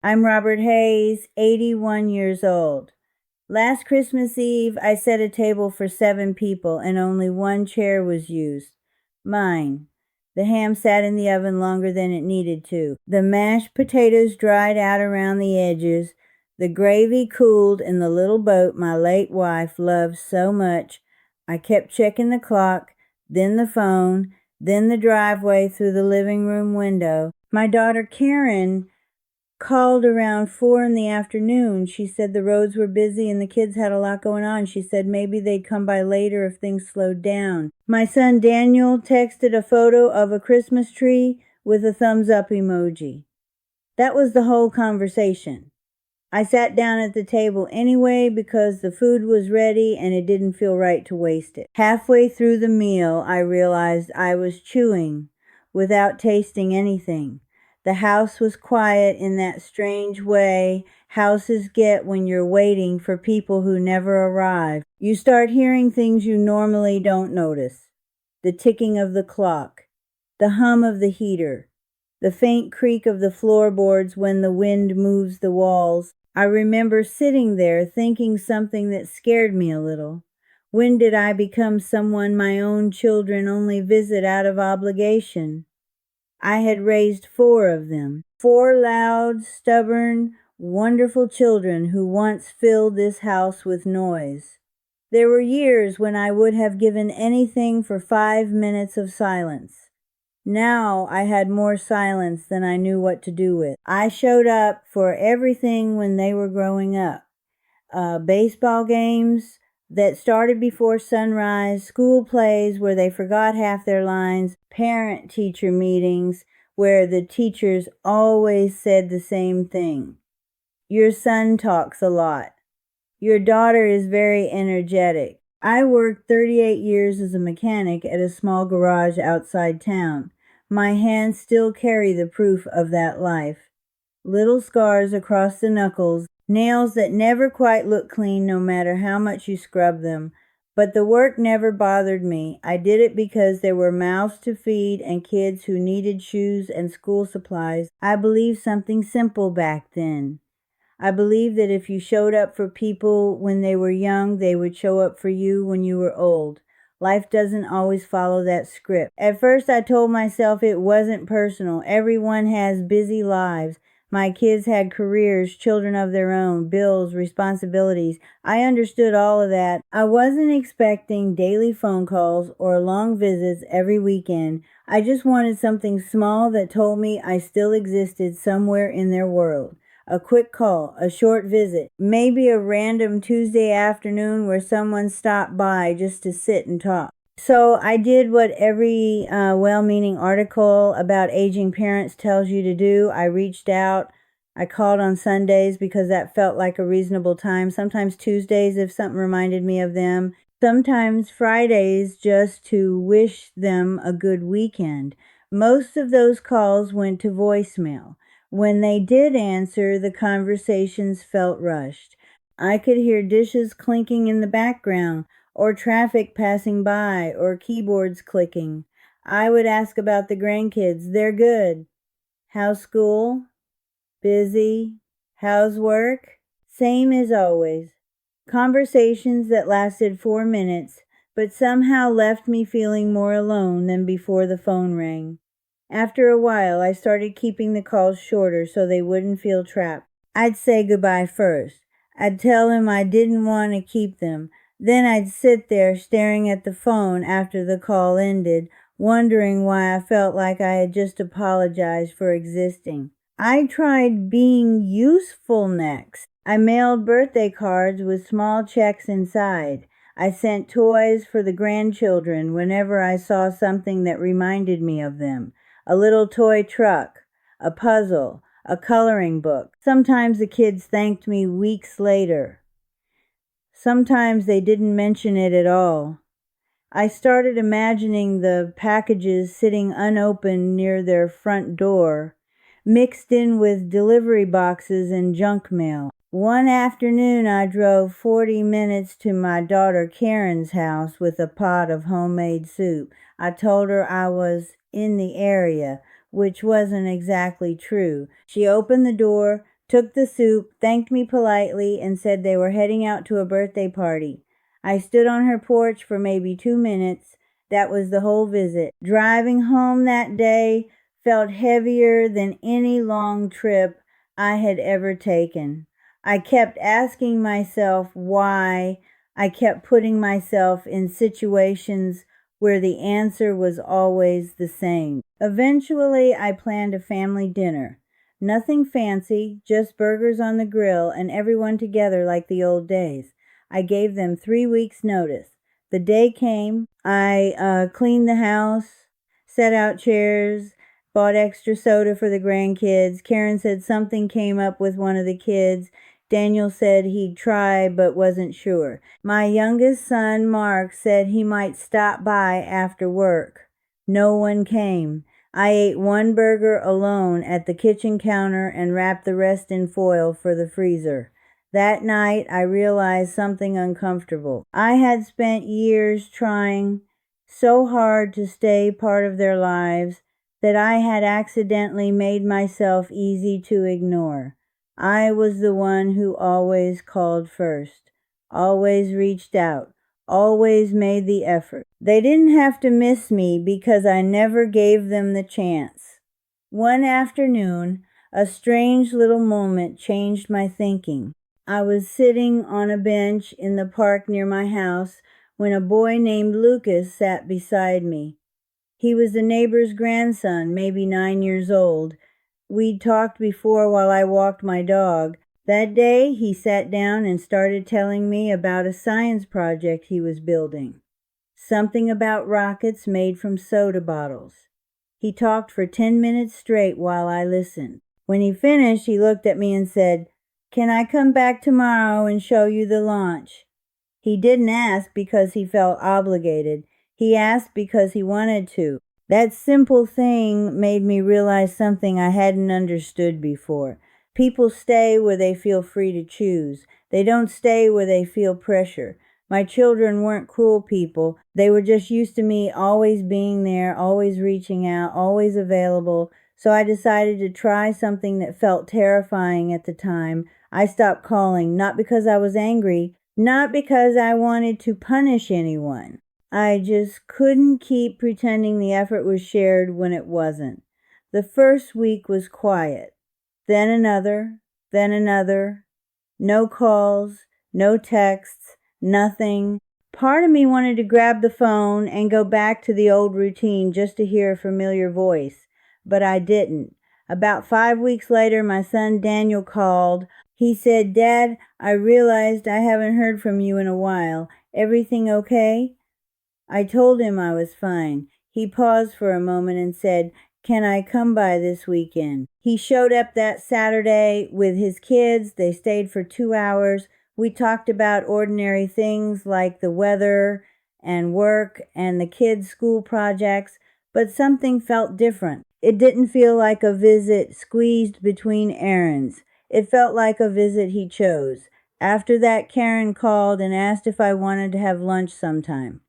I'm Robert Hayes, 81 years old. Last Christmas Eve, I set a table for 7 people and only one chair was used. Mine. The ham sat in the oven longer than it needed to. The mashed potatoes dried out around the edges. The gravy cooled in the little boat my late wife loved so much. I kept checking the clock, then the phone, then the driveway through the living room window. My daughter Karen called around 4 in the afternoon. She said the roads were busy and the kids had a lot going on. She said maybe they'd come by later if things slowed down. My son Daniel texted a photo of a Christmas tree with a thumbs up emoji. That was the whole conversation. I sat down at the table anyway because the food was ready and it didn't feel right to waste it. Halfway through the meal, I realized I was chewing without tasting anything. The house was quiet in that strange way houses get when you're waiting for people who never arrive. You start hearing things you normally don't notice. The ticking of the clock, the hum of the heater, the faint creak of the floorboards when the wind moves the walls. I remember sitting there thinking something that scared me a little. When did I become someone my own children only visit out of obligation? I had raised 4 of them, 4 loud, stubborn, wonderful children who once filled this house with noise. There were years when I would have given anything for 5 minutes of silence. Now I had more silence than I knew what to do with. I showed up for everything when they were growing up. Baseball games that started before sunrise, school plays where they forgot half their lines, parent-teacher meetings where the teachers always said the same thing. Your son talks a lot. Your daughter is very energetic. I worked 38 years as a mechanic at a small garage outside town. My hands still carry the proof of that life. Little scars across the knuckles, nails that never quite look clean no matter how much you scrub them. But the work never bothered me. I did it because there were mouths to feed and kids who needed shoes and school supplies. I believed something simple back then. I believed that if you showed up for people when they were young, they would show up for you when you were old. Life doesn't always follow that script. At first I told myself it wasn't personal. Everyone has busy lives. My kids had careers, children of their own, bills, responsibilities. I understood all of that. I wasn't expecting daily phone calls or long visits every weekend. I just wanted something small that told me I still existed somewhere in their world. A quick call, a short visit, maybe a random Tuesday afternoon where someone stopped by just to sit and talk. So I did what every well-meaning article about aging parents tells you to do. I reached out. I called on Sundays because that felt like a reasonable time. Sometimes Tuesdays if something reminded me of them. Sometimes Fridays just to wish them a good weekend. Most of those calls went to voicemail. When they did answer, the conversations felt rushed. I could hear dishes clinking in the background, or traffic passing by, or keyboards clicking. I would ask about the grandkids. They're good. How's school? Busy. How's work? Same as always. Conversations that lasted 4 minutes, but somehow left me feeling more alone than before the phone rang. After a while, I started keeping the calls shorter so they wouldn't feel trapped. I'd say goodbye first. I'd tell them I didn't want to keep them. Then I'd sit there staring at the phone after the call ended, wondering why I felt like I had just apologized for existing. I tried being useful next. I mailed birthday cards with small checks inside. I sent toys for the grandchildren whenever I saw something that reminded me of them. A little toy truck, a puzzle, a coloring book. Sometimes the kids thanked me weeks later. Sometimes they didn't mention it at all. I started imagining the packages sitting unopened near their front door, mixed in with delivery boxes and junk mail. One afternoon I drove 40 minutes to my daughter Karen's house with a pot of homemade soup. I told her I was in the area, which wasn't exactly true. She opened the door, took the soup, thanked me politely, and said they were heading out to a birthday party. I stood on her porch for maybe 2 minutes. That was the whole visit. Driving home that day felt heavier than any long trip I had ever taken. I kept asking myself why. I kept putting myself in situations where the answer was always the same. Eventually, I planned a family dinner. Nothing fancy, just burgers on the grill and everyone together like the old days. I gave them 3 weeks' notice. The day came. I cleaned the house, set out chairs, bought extra soda for the grandkids. Karen said something came up with one of the kids. Daniel said he'd try but wasn't sure. My youngest son, Mark, said he might stop by after work. No one came. I ate one burger alone at the kitchen counter and wrapped the rest in foil for the freezer. That night, I realized something uncomfortable. I had spent years trying so hard to stay part of their lives that I had accidentally made myself easy to ignore. I was the one who always called first, always reached out, always made the effort. They didn't have to miss me because I never gave them the chance. One afternoon, a strange little moment changed my thinking. I was sitting on a bench in the park near my house when a boy named Lucas sat beside me. He was the neighbor's grandson, maybe 9 years old. We'd talked before while I walked my dog. That day, he sat down and started telling me about a science project he was building. Something about rockets made from soda bottles. He talked for 10 minutes straight while I listened. When he finished, he looked at me and said, "Can I come back tomorrow and show you the launch?" He didn't ask because he felt obligated. He asked because he wanted to. That simple thing made me realize something I hadn't understood before. People stay where they feel free to choose. They don't stay where they feel pressure. My children weren't cruel people. They were just used to me always being there, always reaching out, always available. So I decided to try something that felt terrifying at the time. I stopped calling, not because I was angry, not because I wanted to punish anyone. I just couldn't keep pretending the effort was shared when it wasn't. The first week was quiet. Then another, then another. No calls, no texts, nothing. Part of me wanted to grab the phone and go back to the old routine just to hear a familiar voice, but I didn't. About 5 weeks later, my son Daniel called. He said, "Dad, I realized I haven't heard from you in a while. Everything okay?" I told him I was fine. He paused for a moment and said, "Can I come by this weekend?" He showed up that Saturday with his kids. They stayed for 2 hours. We talked about ordinary things like the weather and work and the kids' school projects, but something felt different. It didn't feel like a visit squeezed between errands. It felt like a visit he chose. After that, Karen called and asked if I wanted to have lunch sometime.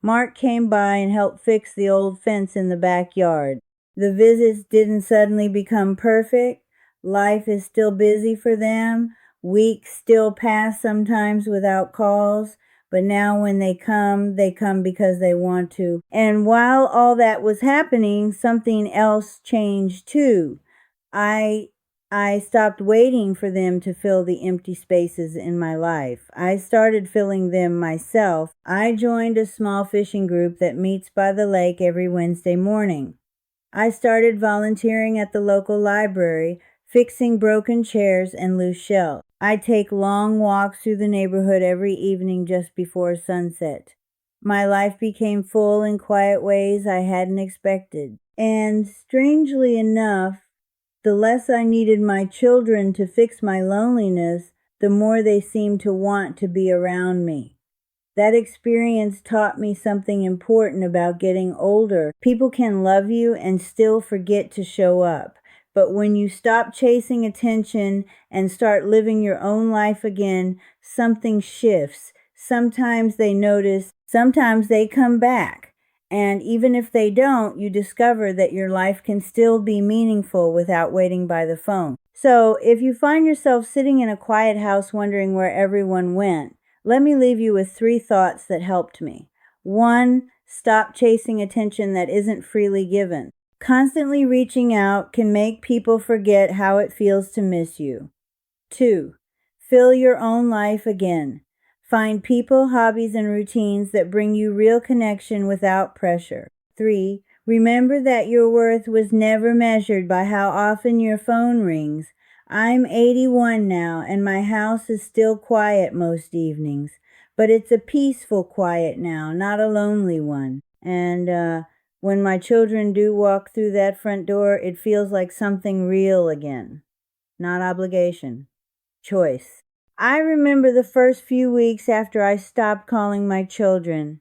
Mark came by and helped fix the old fence in the backyard. The visits didn't suddenly become perfect. Life is still busy for them. Weeks still pass sometimes without calls. But now when they come because they want to. And while all that was happening, something else changed too. I stopped waiting for them to fill the empty spaces in my life. I started filling them myself. I joined a small fishing group that meets by the lake every Wednesday morning. I started volunteering at the local library, fixing broken chairs and loose shelves. I take long walks through the neighborhood every evening just before sunset. My life became full in quiet ways I hadn't expected. And strangely enough, the less I needed my children to fix my loneliness, the more they seemed to want to be around me. That experience taught me something important about getting older. People can love you and still forget to show up. But when you stop chasing attention and start living your own life again, something shifts. Sometimes they notice, sometimes they come back. And even if they don't, you discover that your life can still be meaningful without waiting by the phone. So, if you find yourself sitting in a quiet house wondering where everyone went, let me leave you with 3 thoughts that helped me. 1, stop chasing attention that isn't freely given. Constantly reaching out can make people forget how it feels to miss you. 2, fill your own life again. Find people, hobbies, and routines that bring you real connection without pressure. 3, remember that your worth was never measured by how often your phone rings. I'm 81 now, and my house is still quiet most evenings, but it's a peaceful quiet now, not a lonely one. And when my children do walk through that front door, it feels like something real again. Not obligation. Choice. I remember the first few weeks after I stopped calling my children.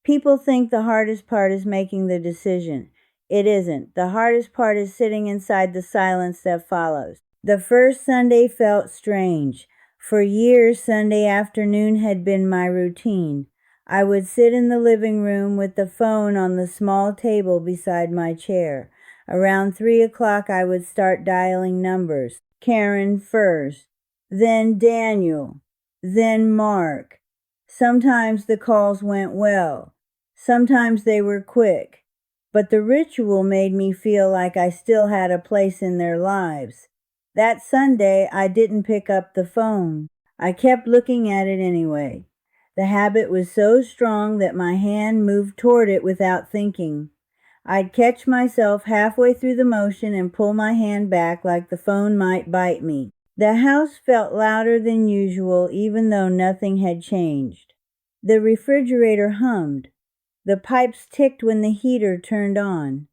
People think the hardest part is making the decision. It isn't. The hardest part is sitting inside the silence that follows. The first Sunday felt strange. For years, Sunday afternoon had been my routine. I would sit in the living room with the phone on the small table beside my chair. Around 3 o'clock, I would start dialing numbers. Karen first, then Daniel, then Mark. Sometimes the calls went well. Sometimes they were quick. But the ritual made me feel like I still had a place in their lives. That Sunday, I didn't pick up the phone. I kept looking at it anyway. The habit was so strong that my hand moved toward it without thinking. I'd catch myself halfway through the motion and pull my hand back like the phone might bite me. The house felt louder than usual, even though nothing had changed. The refrigerator hummed. The pipes ticked when the heater turned on.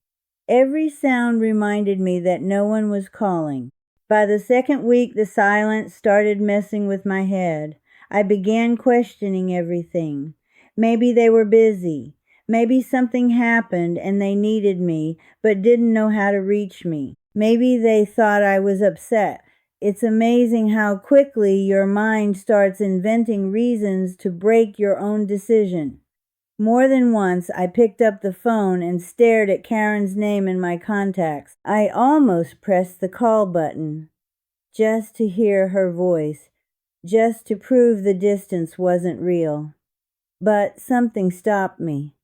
Every sound reminded me that no one was calling. By the second week, the silence started messing with my head. I began questioning everything. Maybe they were busy. Maybe something happened and they needed me, but didn't know how to reach me. Maybe they thought I was upset. It's amazing how quickly your mind starts inventing reasons to break your own decision. More than once, I picked up the phone and stared at Karen's name in my contacts. I almost pressed the call button, just to hear her voice, just to prove the distance wasn't real. But something stopped me.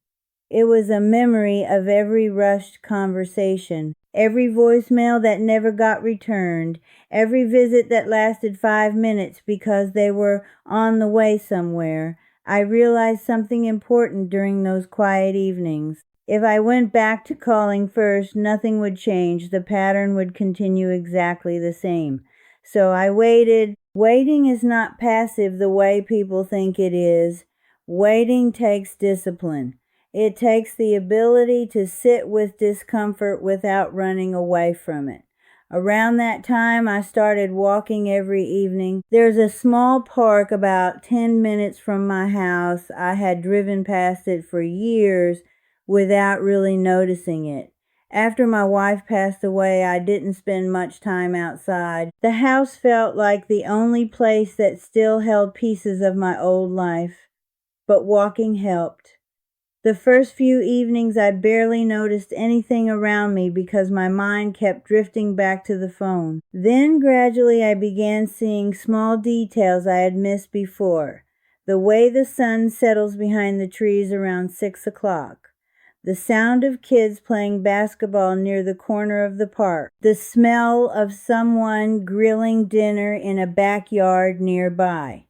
It was a memory of every rushed conversation, every voicemail that never got returned, every visit that lasted 5 minutes because they were on the way somewhere. I realized something important during those quiet evenings. If I went back to calling first, nothing would change. The pattern would continue exactly the same. So I waited. Waiting is not passive the way people think it is. Waiting takes discipline. It takes the ability to sit with discomfort without running away from it. Around that time, I started walking every evening. There's a small park about 10 minutes from my house. I had driven past it for years without really noticing it. After my wife passed away, I didn't spend much time outside. The house felt like the only place that still held pieces of my old life. But walking helped. The first few evenings I barely noticed anything around me because my mind kept drifting back to the phone. Then gradually I began seeing small details I had missed before. The way the sun settles behind the trees around 6 o'clock. The sound of kids playing basketball near the corner of the park. The smell of someone grilling dinner in a backyard nearby.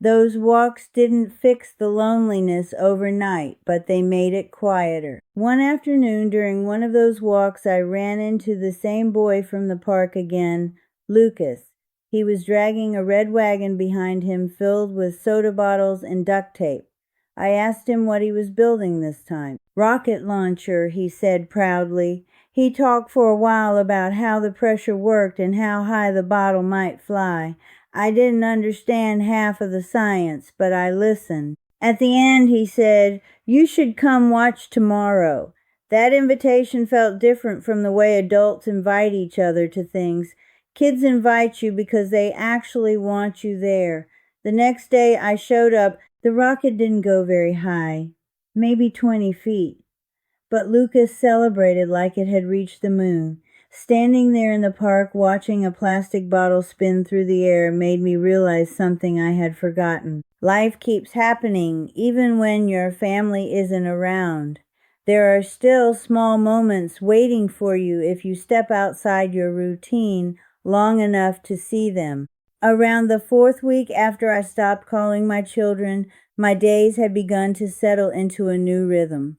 Those walks didn't fix the loneliness overnight, but they made it quieter. One afternoon during one of those walks, I ran into the same boy from the park again, Lucas. He was dragging a red wagon behind him filled with soda bottles and duct tape. I asked him what he was building this time. Rocket launcher, he said proudly. He talked for a while about how the pressure worked and how high the bottle might fly. I didn't understand half of the science, but I listened. At the end, he said, "You should come watch tomorrow." That invitation felt different from the way adults invite each other to things. Kids invite you because they actually want you there. The next day I showed up. The rocket didn't go very high, maybe 20 feet. But Lucas celebrated like it had reached the moon. Standing there in the park watching a plastic bottle spin through the air made me realize something I had forgotten. Life keeps happening even when your family isn't around. There are still small moments waiting for you if you step outside your routine long enough to see them. Around the 4th week after I stopped calling my children, my days had begun to settle into a new rhythm.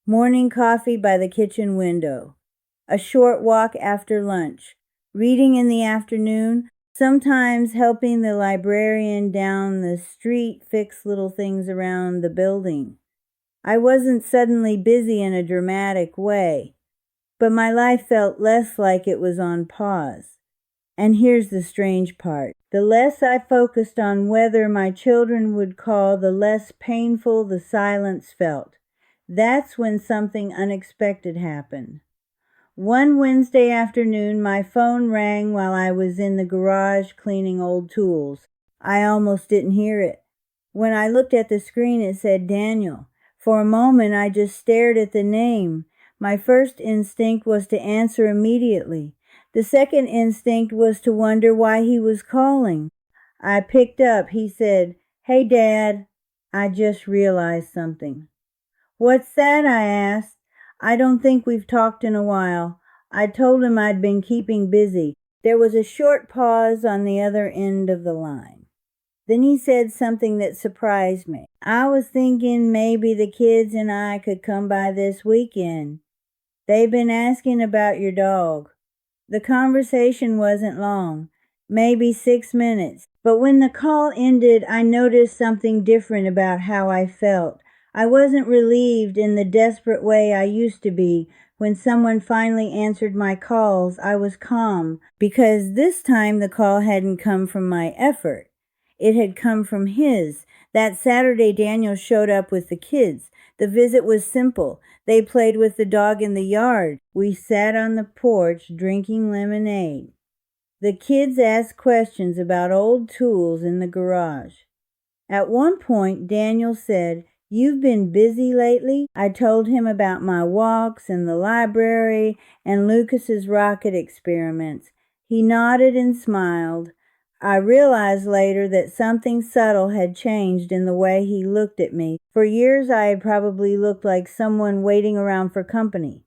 Morning coffee by the kitchen window. A short walk after lunch, reading in the afternoon, sometimes helping the librarian down the street fix little things around the building. I wasn't suddenly busy in a dramatic way, but my life felt less like it was on pause. And here's the strange part. The less I focused on whether my children would call, the less painful the silence felt. That's when something unexpected happened. One Wednesday afternoon, my phone rang while I was in the garage cleaning old tools. I almost didn't hear it. When I looked at the screen, it said Daniel. For a moment, I just stared at the name. My first instinct was to answer immediately. The second instinct was to wonder why he was calling. I picked up. He said, "Hey, Dad, I just realized something." "What's that?" I asked. "I don't think we've talked in a while." I told him I'd been keeping busy. There was a short pause on the other end of the line. Then he said something that surprised me. "I was thinking maybe the kids and I could come by this weekend. They've been asking about your dog." The conversation wasn't long, maybe 6 minutes. But when the call ended, I noticed something different about how I felt. I wasn't relieved in the desperate way I used to be. When someone finally answered my calls, I was calm, because this time the call hadn't come from my effort. It had come from his. That Saturday, Daniel showed up with the kids. The visit was simple. They played with the dog in the yard. We sat on the porch drinking lemonade. The kids asked questions about old tools in the garage. At one point, Daniel said, "You've been busy lately?" I told him about my walks and the library and Lucas's rocket experiments. He nodded and smiled. I realized later that something subtle had changed in the way he looked at me. For years, I had probably looked like someone waiting around for company.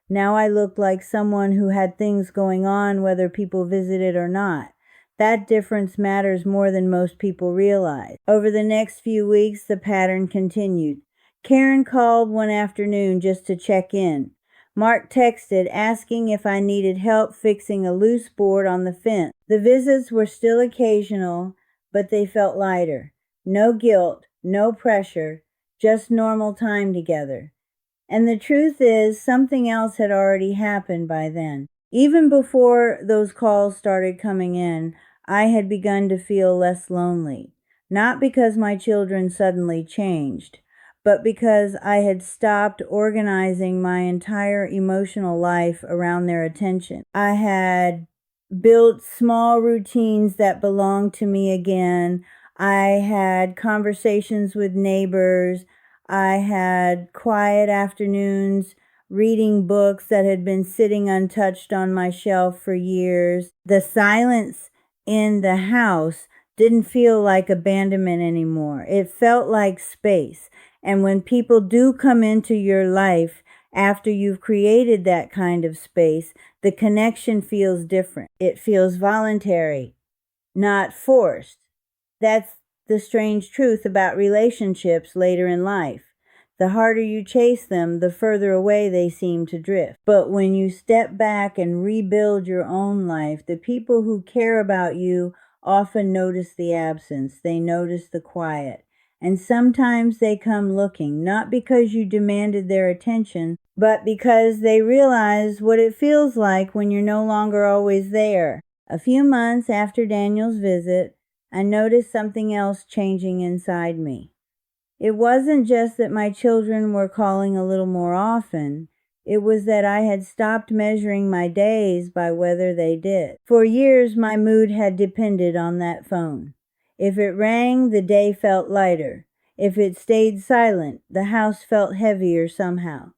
Now I looked like someone who had things going on, whether people visited or not. That difference matters more than most people realize. Over the next few weeks, the pattern continued. Karen called one afternoon just to check in. Mark texted asking if I needed help fixing a loose board on the fence. The visits were still occasional, but they felt lighter. No guilt, no pressure, just normal time together. And the truth is, something else had already happened by then. Even before those calls started coming in, I had begun to feel less lonely. Not because my children suddenly changed, but because I had stopped organizing my entire emotional life around their attention. I had built small routines that belonged to me again. I had conversations with neighbors. I had quiet afternoons reading books that had been sitting untouched on my shelf for years. The silence in the house didn't feel like abandonment anymore. It felt like space. And when people do come into your life after you've created that kind of space, the connection feels different. It feels voluntary, not forced. That's the strange truth about relationships later in life. The harder you chase them, the further away they seem to drift. But when you step back and rebuild your own life, the people who care about you often notice the absence. They notice the quiet. And sometimes they come looking, not because you demanded their attention, but because they realize what it feels like when you're no longer always there. A few months after Daniel's visit, I noticed something else changing inside me. It wasn't just that my children were calling a little more often. It was that I had stopped measuring my days by whether they did. For years, my mood had depended on that phone. If it rang, the day felt lighter. If it stayed silent, the house felt heavier somehow.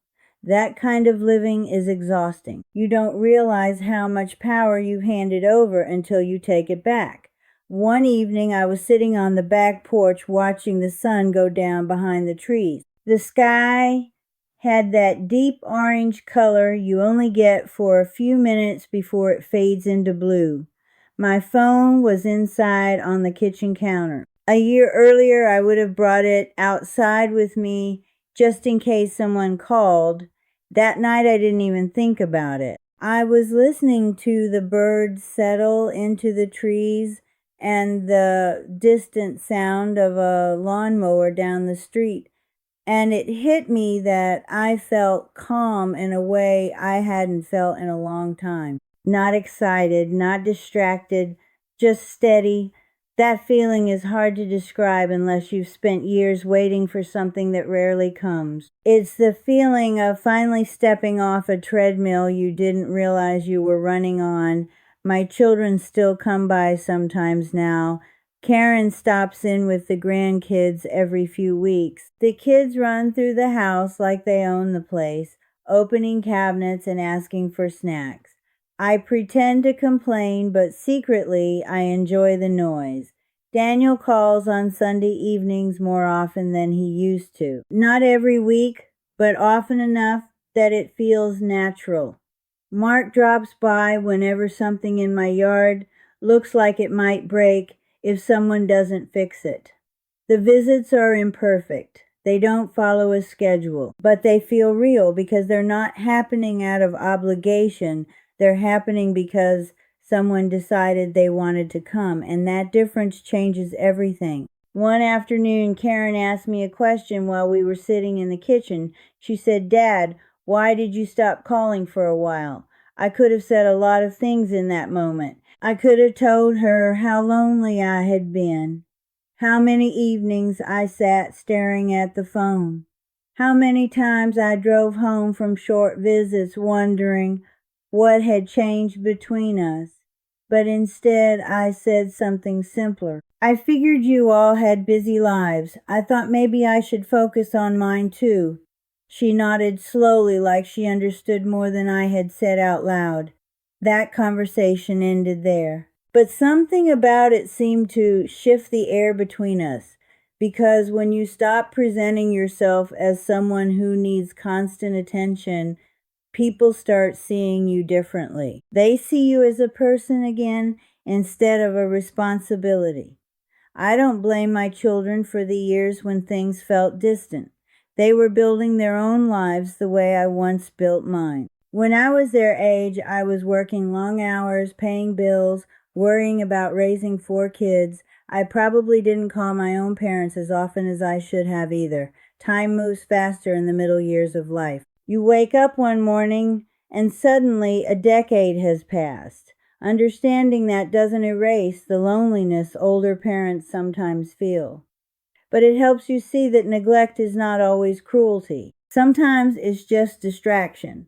That kind of living is exhausting. You don't realize how much power you've handed over until you take it back. One evening, I was sitting on the back porch watching the sun go down behind the trees. The sky had that deep orange color you only get for a few minutes before it fades into blue. My phone was inside on the kitchen counter. A year earlier, I would have brought it outside with me just in case someone called. That night, I didn't even think about it. I was listening to the birds settle into the trees and the distant sound of a lawnmower down the street. And it hit me that I felt calm in a way I hadn't felt in a long time. Not excited, not distracted, just steady. That feeling is hard to describe unless you've spent years waiting for something that rarely comes. It's the feeling of finally stepping off a treadmill you didn't realize you were running on. My children still come by sometimes now. Karen stops in with the grandkids every few weeks. The kids run through the house like they own the place, opening cabinets and asking for snacks. I pretend to complain, but secretly I enjoy the noise. Daniel calls on Sunday evenings more often than he used to. Not every week, but often enough that it feels natural. Mark drops by whenever something in my yard looks like it might break if someone doesn't fix it. The visits are imperfect. They don't follow a schedule, but they feel real because they're not happening out of obligation. They're happening because someone decided they wanted to come, and that difference changes everything. One afternoon, Karen asked me a question while we were sitting in the kitchen. She said, "Dad, why did you stop calling for a while?" I could have said a lot of things in that moment. I could have told her how lonely I had been, how many evenings I sat staring at the phone, how many times I drove home from short visits wondering what had changed between us. But instead, I said something simpler. "I figured you all had busy lives. I thought maybe I should focus on mine too." She nodded slowly like she understood more than I had said out loud. That conversation ended there. But something about it seemed to shift the air between us, because when you stop presenting yourself as someone who needs constant attention, people start seeing you differently. They see you as a person again instead of a responsibility. I don't blame my children for the years when things felt distant. They were building their own lives the way I once built mine. When I was their age, I was working long hours, paying bills, worrying about raising 4 kids. I probably didn't call my own parents as often as I should have either. Time moves faster in the middle years of life. You wake up one morning and suddenly a decade has passed. Understanding that doesn't erase the loneliness older parents sometimes feel. But it helps you see that neglect is not always cruelty. Sometimes it's just distraction.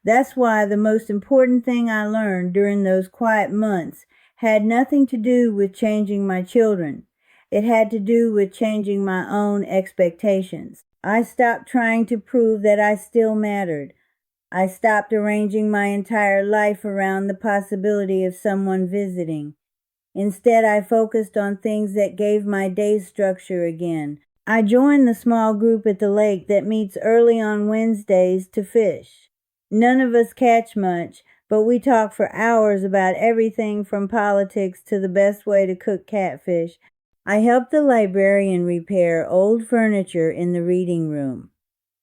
That's why the most important thing I learned during those quiet months had nothing to do with changing my children. It had to do with changing my own expectations. I stopped trying to prove that I still mattered. I stopped arranging my entire life around the possibility of someone visiting. Instead, I focused on things that gave my day structure again. I joined the small group at the lake that meets early on Wednesdays to fish. None of us catch much, but we talk for hours about everything from politics to the best way to cook catfish. I helped the librarian repair old furniture in the reading room.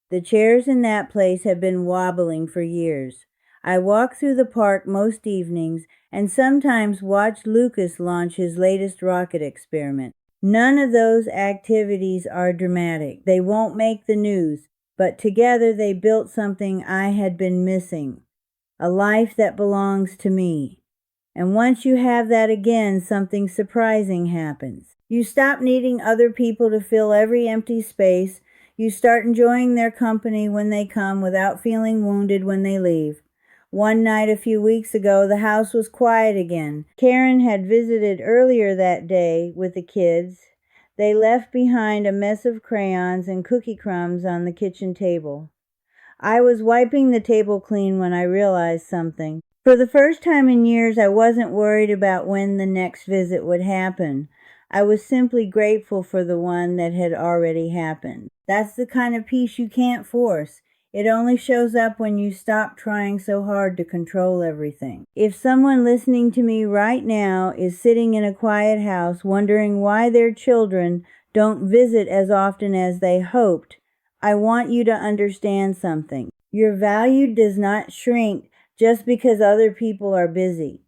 The chairs in that place have been wobbling for years. I walk through the park most evenings and sometimes watch Lucas launch his latest rocket experiment. None of those activities are dramatic. They won't make the news, but together they built something I had been missing, a life that belongs to me. And once you have that again, something surprising happens. You stop needing other people to fill every empty space. You start enjoying their company when they come without feeling wounded when they leave. One night a few weeks ago, the house was quiet again. Karen had visited earlier that day with the kids. They left behind a mess of crayons and cookie crumbs on the kitchen table. I was wiping the table clean when I realized something. For the first time in years, I wasn't worried about when the next visit would happen. I was simply grateful for the one that had already happened. That's the kind of peace you can't force. It only shows up when you stop trying so hard to control everything. If someone listening to me right now is sitting in a quiet house wondering why their children don't visit as often as they hoped, I want you to understand something. Your value does not shrink just because other people are busy.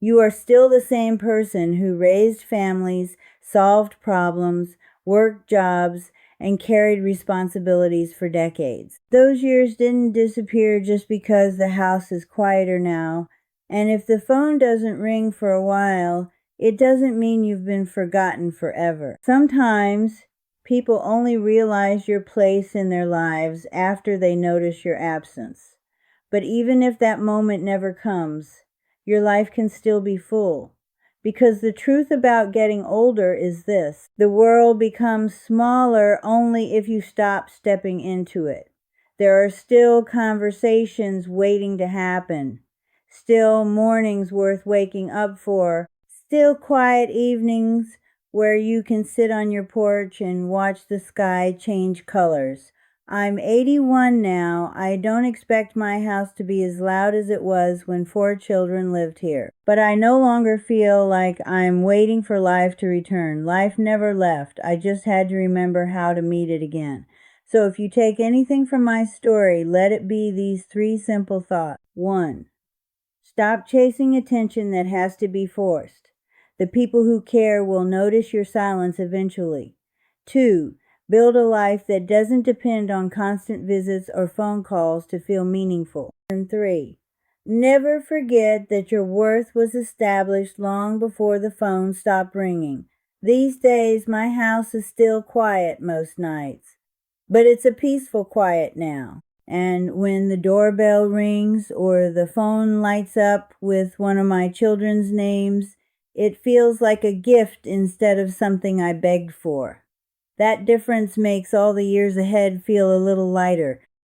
You are still the same person who raised families, solved problems, worked jobs, and carried responsibilities for decades. Those years didn't disappear just because the house is quieter now, and if the phone doesn't ring for a while, it doesn't mean you've been forgotten forever. Sometimes people only realize your place in their lives after they notice your absence. But even if that moment never comes, your life can still be full. Because the truth about getting older is this: the world becomes smaller only if you stop stepping into it. There are still conversations waiting to happen, still mornings worth waking up for, still quiet evenings where you can sit on your porch and watch the sky change colors. I'm 81 now. I don't expect my house to be as loud as it was when 4 children lived here. But I no longer feel like I'm waiting for life to return. Life never left. I just had to remember how to meet it again. So if you take anything from my story, let it be these 3 simple thoughts. 1. Stop chasing attention that has to be forced. The people who care will notice your silence eventually. 2. Build a life that doesn't depend on constant visits or phone calls to feel meaningful. And 3. Never forget that your worth was established long before the phone stopped ringing. These days, my house is still quiet most nights, but it's a peaceful quiet now. And when the doorbell rings or the phone lights up with one of my children's names, it feels like a gift instead of something I begged for. That difference makes all the years ahead feel a little lighter.